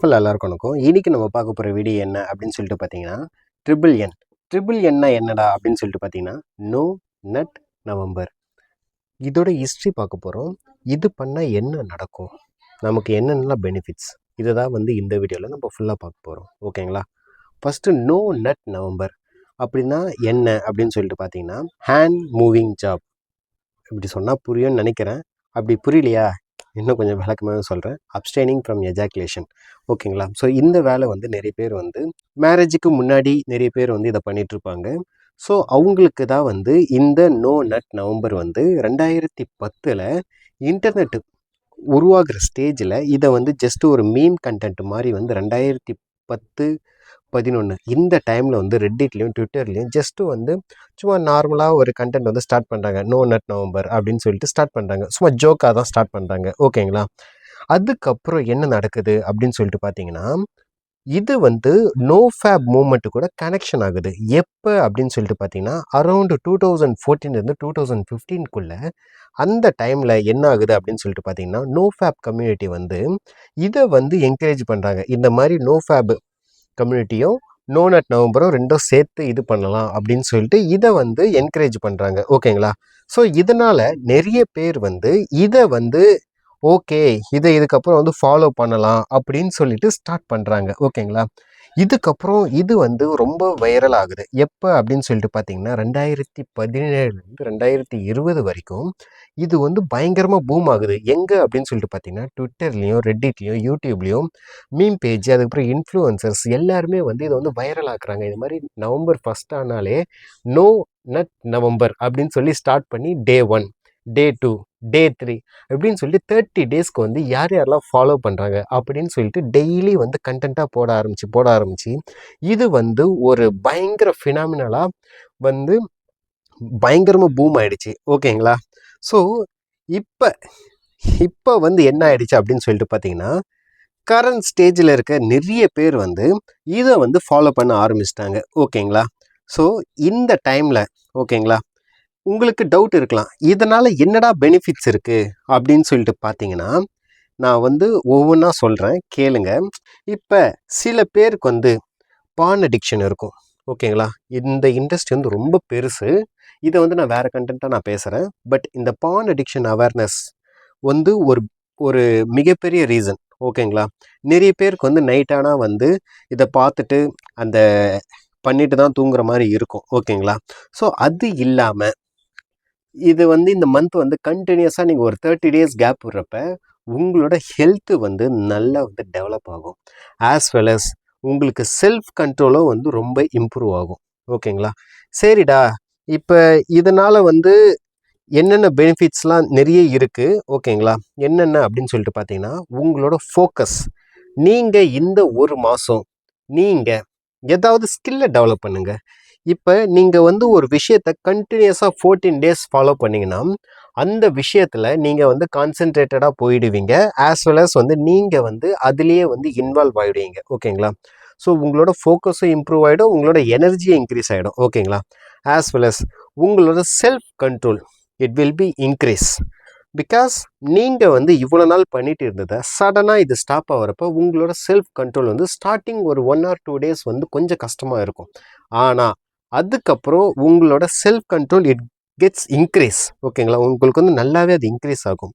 எல்லாருக்கும் வணக்கம். இன்னைக்கு நம்ம பார்க்க போகிற வீடியோ என்ன அப்படின்னு சொல்லிட்டு பார்த்தீங்கன்னா, ட்ரிபிள் என். ட்ரிபிள் என்னா என்னடா அப்படின்னு சொல்லிட்டு பார்த்தீங்கன்னா, நோ நட் நவம்பர். இதோட ஹிஸ்ட்ரி பார்க்க போகிறோம். இது பண்ணால் என்ன நடக்கும், நமக்கு என்னென்னலாம் பெனிஃபிட்ஸ், இதை தான் வந்து இந்த வீடியோவில் நம்ம ஃபுல்லாக பார்க்க போகிறோம். ஓகேங்களா? ஃபஸ்ட்டு நோ நட் நவம்பர் அப்படின்னா என்ன அப்படின்னு சொல்லிட்டு பார்த்தீங்கன்னா, ஹேண்ட் மூவிங் ஜாப். இப்படி சொன்னால் புரியும்னு நினைக்கிறேன். அப்படி புரியலையா, இன்னும் கொஞ்சம் விளக்கமாக சொல்கிறேன். அப்ஸ்டைனிங் ஃப்ரம் எஜாக்குலேஷன். ஓகேங்களா? ஸோ இந்த வேலை வந்து நிறைய பேர் வந்து மேரேஜுக்கு முன்னாடி நிறைய பேர் வந்து இதை பண்ணிகிட்ருப்பாங்க. ஸோ அவங்களுக்கு தான் வந்து இந்த நோ நட் நவம்பர் வந்து 2010 இன்டர்நெட்டு உருவாகிற ஸ்டேஜில் இதை வந்து ஜஸ்ட் ஒரு மீம் கண்டென்ட் மாதிரி வந்து 2010-11 இந்த டைமில் வந்து ரெட்டிட்லேயும் ட்விட்டர்லேயும் ஜஸ்ட்டு வந்து சும்மா நார்மலாக ஒரு கண்டென்ட் வந்து ஸ்டார்ட் பண்ணுறாங்க. நோ நட் நவம்பர் அப்படின்னு சொல்லிட்டு ஸ்டார்ட் பண்ணுறாங்க. சும்மா ஜோக்காக தான் ஸ்டார்ட் பண்ணுறாங்க. ஓகேங்களா? அதுக்கப்புறம் என்ன நடக்குது அப்படின்னு சொல்லிட்டு பார்த்தீங்கன்னா, இது வந்து நோ ஃபேப் மூமெண்ட்டு கூட கனெக்ஷன் ஆகுது. எப்போ அப்படின்னு சொல்லிட்டு பார்த்தீங்கன்னா, அரௌண்டு 2014 2015 அந்த டைமில் என்ன ஆகுது அப்படின்னு சொல்லிட்டு பார்த்தீங்கன்னா, நோ ஃபேப் கம்யூனிட்டி வந்து இதை வந்து என்கரேஜ் பண்ணுறாங்க. இந்த மாதிரி நோ ஃபேப் கம்யூனிட்டியும் நோ நட் நவம்பரும் ரெண்டும் சேர்த்து இது பண்ணலாம் அப்படின்னு சொல்லிட்டு இதை வந்து என்கரேஜ் பண்ணுறாங்க. ஓகேங்களா? ஸோ இதனால் நிறைய பேர் வந்து இதை வந்து ஓகே, இதை இதுக்கப்புறம் வந்து ஃபாலோ பண்ணலாம் அப்படின்னு சொல்லிட்டு ஸ்டார்ட் பண்ணுறாங்க. ஓகேங்களா? இதுக்கப்புறம் இது வந்து ரொம்ப வைரல் ஆகுது. எப்போ அப்படின்னு சொல்லிட்டு பார்த்தீங்கன்னா, 2017 2020 வரைக்கும் இது வந்து பயங்கரமாக பூம் ஆகுது. எங்கே அப்படின்னு சொல்லிட்டு பார்த்தீங்கன்னா, ட்விட்டர்லேயும் ரெட்டிட்லேயும் யூடியூப்லேயும் மீம் பேஜ், அதுக்கப்புறம் இன்ஃப்ளூயன்சர்ஸ் எல்லாருமே வந்து இதை வந்து வைரல் ஆக்குறாங்க. இது மாதிரி நவம்பர் 1 ஆனாலே நோ நட் நவம்பர் அப்படின்னு சொல்லி ஸ்டார்ட் பண்ணி டே 1, டே 2, டே 3 அப்படின்னு சொல்லிட்டு 30 டேஸ்க்கு வந்து யார் யாரெல்லாம் ஃபாலோ பண்ணுறாங்க அப்படின்னு சொல்லிட்டு டெய்லி வந்து கண்டென்ட்டாக போட ஆரம்பிச்சு இது வந்து ஒரு பயங்கர ஃபினாமினலாக வந்து பயங்கரமாக பூம் ஆயிடுச்சு. ஓகேங்களா? ஸோ இப்போ வந்து என்ன ஆயிடுச்சு அப்படின்னு சொல்லிட்டு பார்த்தீங்கன்னா, கரண்ட் ஸ்டேஜில் இருக்க நிறைய பேர் வந்து இதை வந்து ஃபாலோ பண்ண ஆரம்பிச்சிட்டாங்க. ஓகேங்களா? ஸோ இந்த டைமில் ஓகேங்களா, உங்களுக்கு டவுட் இருக்கலாம், இதனால் என்னடா பெனிஃபிட்ஸ் இருக்குது அப்படின்னு சொல்லிட்டு பார்த்தீங்கன்னா, நான் வந்து ஒவ்வொன்றா சொல்கிறேன், கேளுங்க. இப்போ சில பேருக்கு வந்து பான் அடிக்ஷன் இருக்கும். ஓகேங்களா? இந்த இண்டஸ்ட்ரி வந்து ரொம்ப பெருசு. இதை வந்து நான் வேறு கண்டென்ட்டாக நான் பேசுகிறேன். பட் இந்த பான் அடிக்ஷன் அவேர்னஸ் வந்து ஒரு மிகப்பெரிய ரீசன். ஓகேங்களா? நிறைய பேருக்கு வந்து நைட் ஆனால் வந்து இதை பார்த்துட்டு அந்த பண்ணிட்டு தான் தூங்குற மாதிரி இருக்கும். ஓகேங்களா? ஸோ அது இல்லாமல் இது வந்து இந்த மந்த் வந்து கண்டினியூஸாக நீங்கள் ஒரு 30 டேஸ் கேப் விடுறப்ப உங்களோட ஹெல்த்து வந்து நல்லா வந்து டெவலப் ஆகும். ஆஸ் வெல் அஸ் உங்களுக்கு செல்ஃப் கண்ட்ரோலும் வந்து ரொம்ப இம்ப்ரூவ் ஆகும். ஓகேங்களா? சரிடா, இப்போ இதனால் வந்து என்னென்ன பெனிஃபிட்ஸ்லாம் நிறைய இருக்குது. ஓகேங்களா? என்னென்ன அப்படின்னு சொல்லிட்டு பார்த்தீங்கன்னா, உங்களோட ஃபோக்கஸ், நீங்கள் இந்த ஒரு மாதம் நீங்கள் ஏதாவது ஸ்கில்லை டெவலப் பண்ணுங்கள். இப்போ நீங்கள் வந்து ஒரு விஷயத்தை கண்டினியூஸாக 14 டேஸ் ஃபாலோ பண்ணிங்கன்னா அந்த விஷயத்தில் நீங்கள் வந்து கான்சென்ட்ரேட்டடாக போயிடுவீங்க. ஆஸ் வெல் அஸ் வந்து நீங்கள் வந்து அதுலேயே வந்து இன்வால்வ் ஆகிடுவீங்க. ஓகேங்களா? ஸோ உங்களோட ஃபோக்கஸும் இம்ப்ரூவ் ஆகிடும், உங்களோட எனர்ஜியும் இன்க்ரீஸ் ஆகிடும். ஓகேங்களா? ஆஸ் வெல் அஸ் உங்களோட self control it will be increase. Because நீங்கள் வந்து இவ்வளோ நாள் பண்ணிட்டு இருந்ததை சடனாக இது ஸ்டாப் ஆகிறப்போ உங்களோட செல்ஃப் கண்ட்ரோல் வந்து ஸ்டார்டிங் ஒரு 1 or 2 டேஸ் வந்து கொஞ்சம் கஷ்டமாக இருக்கும். ஆனால் அதுக்கப்புறம் உங்களோட self control it gets increase. ஓகேங்களா? உங்களுக்கு வந்து நல்லாவே அது இன்க்ரீஸ் ஆகும்.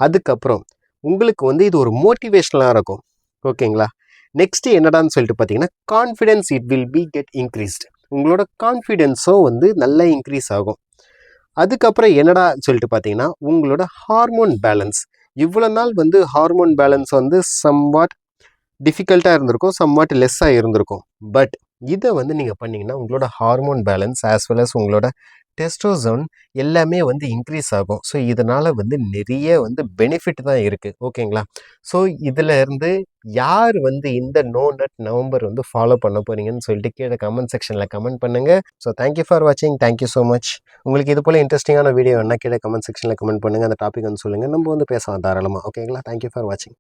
அதுக்கப்புறம் உங்களுக்கு வந்து இது ஒரு மோட்டிவேஷ்னலாக இருக்கும். ஓகேங்களா? நெக்ஸ்ட்டு என்னடான்னு சொல்லிட்டு பார்த்தீங்கன்னா, confidence it will be get increased. உங்களோட கான்ஃபிடென்ஸும் வந்து நல்லா இன்க்ரீஸ் ஆகும். அதுக்கப்புறம் என்னடா சொல்லிட்டு பார்த்தீங்கன்னா, உங்களோட ஹார்மோன் பேலன்ஸ், இவ்வளோ நாள் வந்து ஹார்மோன் பேலன்ஸ் வந்து சம்வாட் டிஃபிகல்ட்டாக இருந்திருக்கும், சம்வாட் லெஸ்ஸாக இருந்திருக்கும். பட் இதை வந்து நீங்கள் பண்ணிங்கன்னா உங்களோட hormone balance as well as உங்களோட டெஸ்டோசோன் எல்லாமே வந்து இன்க்ரீஸ் ஆகும். ஸோ இதனால் வந்து நிறைய வந்து பெனிஃபிட் தான் இருக்குது. ஓகேங்களா? ஸோ இதில் இருந்து யார் வந்து இந்த நோ நட் நவம்பர் வந்து ஃபாலோ பண்ண போகிறீங்கன்னு சொல்லிட்டு கீழே கமெண்ட் செக்ஷனில் கமெண்ட் பண்ணுங்கள். ஸோ தேங்க்யூ ஃபார் வாட்சிங். Thank you so much. உங்களுக்கு இது போல் இன்ட்ரெஸ்டிங்கான வீடியோ வேணால் கீழே கமெண்ட் செக்ஷனில் கமெண்ட் பண்ணுங்கள். அந்த டாபிக் வந்து சொல்லுங்கள், நம்ம வந்து பேசலாம் தாராளமாக. ஓகேங்களா? தேங்க்யூ ஃபார் வாட்சிங்.